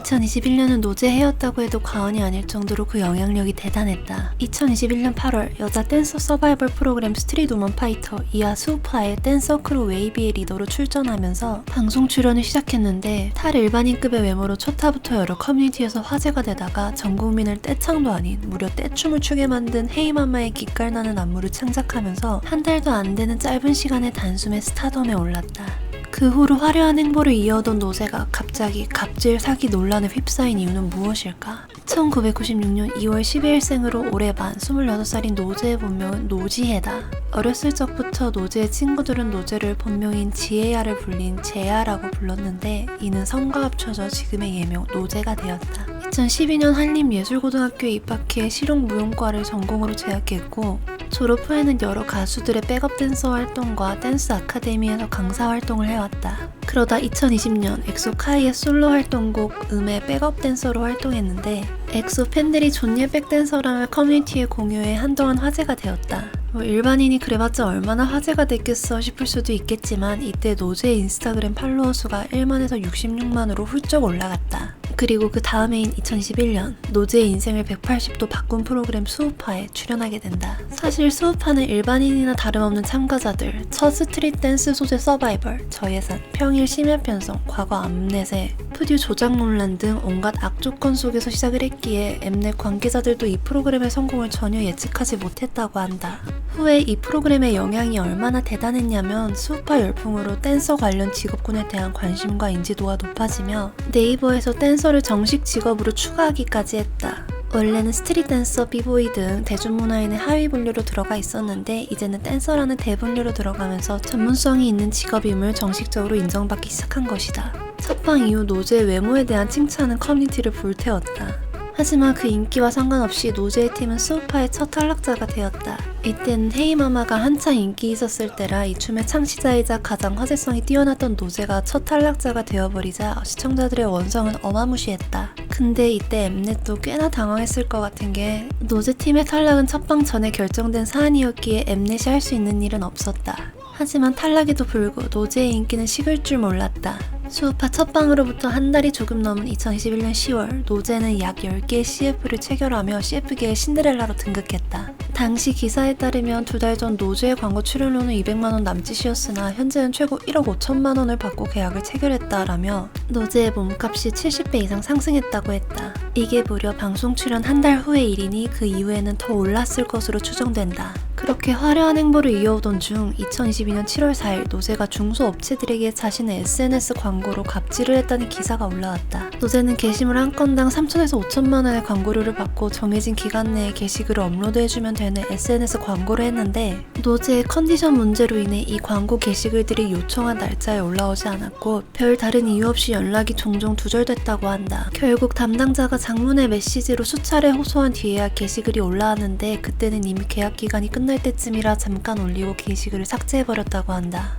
2021년은 노제해였다고 해도 과언이 아닐 정도로 그 영향력이 대단했다. 2021년 8월 여자 댄서 서바이벌 프로그램 스트릿 우먼 파이터 이하 수우파의 댄서 크루 웨이비의 리더로 출전하면서 방송 출연을 시작했는데 탈일반인급의 외모로 첫 화부터 여러 커뮤니티에서 화제가 되다가 전 국민을 떼창도 아닌 무려 떼춤을 추게 만든 헤이마마의 기깔나는 안무를 창작하면서 한 달도 안 되는 짧은 시간에 단숨에 스타덤에 올랐다. 그 후로 화려한 행보를 이어오던 노제가 갑자기 갑질 사기 논란에 휩싸인 이유는 무엇일까? 1996년 2월 12일생으로 올해 만 26살인 노제의 본명은 노지혜다. 어렸을 적부터 노제의 친구들은 노제를 본명인 지혜야를 불린 제야라고 불렀는데 이는 성과 합쳐져 지금의 예명 노제가 되었다. 2012년 한림예술고등학교에 입학해 실용무용과를 전공으로 재학했고 졸업 후에는 여러 가수들의 백업 댄서 활동과 댄스 아카데미에서 강사 활동을 해왔다. 그러다 2020년 엑소 카이의 솔로 활동곡 음의 백업 댄서로 활동했는데 엑소 팬들이 존예 백댄서라며 커뮤니티에 공유해 한동안 화제가 되었다. 일반인이 그래봤자 얼마나 화제가 됐겠어 싶을 수도 있겠지만 이때 노제의 인스타그램 팔로워 수가 1만에서 66만으로 훌쩍 올라갔다. 그리고 그 다음해인 2021년 노제의 인생을 180도 바꾼 프로그램 수우파에 출연하게 된다. 사실 수우파는 일반인이나 다름없는 참가자들, 첫 스트릿 댄스 소재 서바이벌, 저예산, 평일 심야 편성, 과거 암넷에 푸듀 조작 논란 등 온갖 악조건 속에서 시작을 했기에 엠넷 관계자들도 이 프로그램의 성공을 전혀 예측하지 못했다고 한다. 후에 이 프로그램의 영향이 얼마나 대단했냐면 수우파 열풍으로 댄서 관련 직업군에 대한 관심과 인지도가 높아지며 네이버에서 댄서를 정식 직업으로 추가하기까지 했다. 원래는 스트릿 댄서, 비보이 등 대중문화인의 하위 분류로 들어가 있었는데 이제는 댄서라는 대분류로 들어가면서 전문성이 있는 직업임을 정식적으로 인정받기 시작한 것이다. 첫방 이후 노제의 외모에 대한 칭찬은 커뮤니티를 불태웠다. 하지만 그 인기와 상관없이 노제의 팀은 수우파의 첫 탈락자가 되었다. 이때는 헤이마마가 한창 인기 있었을 때라 이 춤의 창시자이자 가장 화제성이 뛰어났던 노제가 첫 탈락자가 되어버리자 시청자들의 원성은 어마무시했다. 근데 이때 엠넷도 꽤나 당황했을 것 같은 게 노제 팀의 탈락은 첫방 전에 결정된 사안이었기에 엠넷이 할 수 있는 일은 없었다. 하지만 탈락에도 불구 노제의 인기는 식을 줄 몰랐다. 수우파 첫방으로부터 한 달이 조금 넘은 2021년 10월 노제는 약 10개의 CF를 체결하며 CF계의 신데렐라로 등극했다. 당시 기사에 따르면 두 달 전 노제의 광고 출연료는 200만원 남짓이었으나 현재는 최고 1억 5천만원을 받고 계약을 체결했다라며 노제의 몸값이 70배 이상 상승했다고 했다. 이게 무려 방송 출연 한 달 후의 일이니 그 이후에는 더 올랐을 것으로 추정된다. 그렇게 화려한 행보를 이어오던 중 2022년 7월 4일 노제가 중소업체들에게 자신의 SNS 광고로 갑질을 했다는 기사가 올라왔다. 노제는 게시물 한 건당 3천에서 5천만원의 광고료를 받고 정해진 기간 내에 게시글을 업로드해주면 되는 SNS 광고를 했는데 노제의 컨디션 문제로 인해 이 광고 게시글들이 요청한 날짜에 올라오지 않았고 별 다른 이유 없이 연락이 종종 두절됐다고 한다. 결국 담당자가 장문의 메시지로 수차례 호소한 뒤에야 게시글이 올라왔는데 그때는 이미 계약 기간이 끝날 때쯤이라 잠깐 올리고 게시글을 삭제해버렸다고 한다.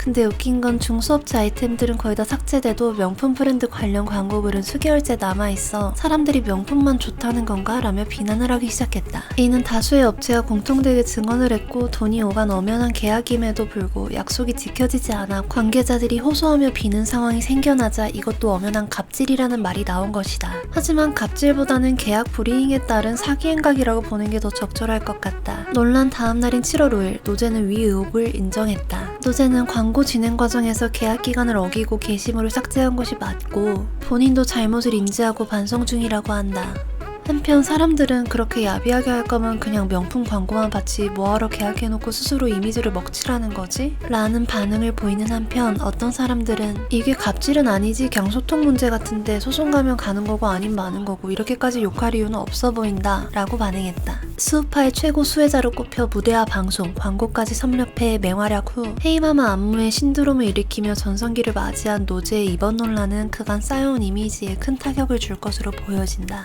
근데 웃긴 건 중소업체 아이템들은 거의 다 삭제돼도 명품 브랜드 관련 광고글은 수개월째 남아있어 사람들이 명품만 좋다는 건가? 라며 비난을 하기 시작했다. 이는 다수의 업체가 공통되게 증언을 했고 돈이 오간 엄연한 계약임에도 불구 약속이 지켜지지 않아 관계자들이 호소하며 비는 상황이 생겨나자 이것도 엄연한 갑질이라는 말이 나온 것이다. 하지만 갑질보다는 계약 불이행에 따른 사기 행각이라고 보는 게 더 적절할 것 같다. 논란 다음 날인 7월 5일 노제는 위 의혹을 인정했다. 노제는 광고 진행 과정에서 계약 기간을 어기고 게시물을 삭제한 것이 맞고 본인도 잘못을 인지하고 반성 중이라고 한다. 한편 사람들은 그렇게 야비하게 할 거면 그냥 명품 광고만 받지 뭐하러 계약해놓고 스스로 이미지를 먹칠하는 거지? 라는 반응을 보이는 한편 어떤 사람들은 이게 갑질은 아니지 그냥 소통 문제 같은데 소송 가면 가는 거고 아님 마는 거고 이렇게까지 욕할 이유는 없어 보인다 라고 반응했다. 수우파의 최고 수혜자로 꼽혀 무대와 방송, 광고까지 섭렵해 맹활약 후 헤이마마 안무에 신드롬을 일으키며 전성기를 맞이한 노제의 이번 논란은 그간 쌓여온 이미지에 큰 타격을 줄 것으로 보여진다.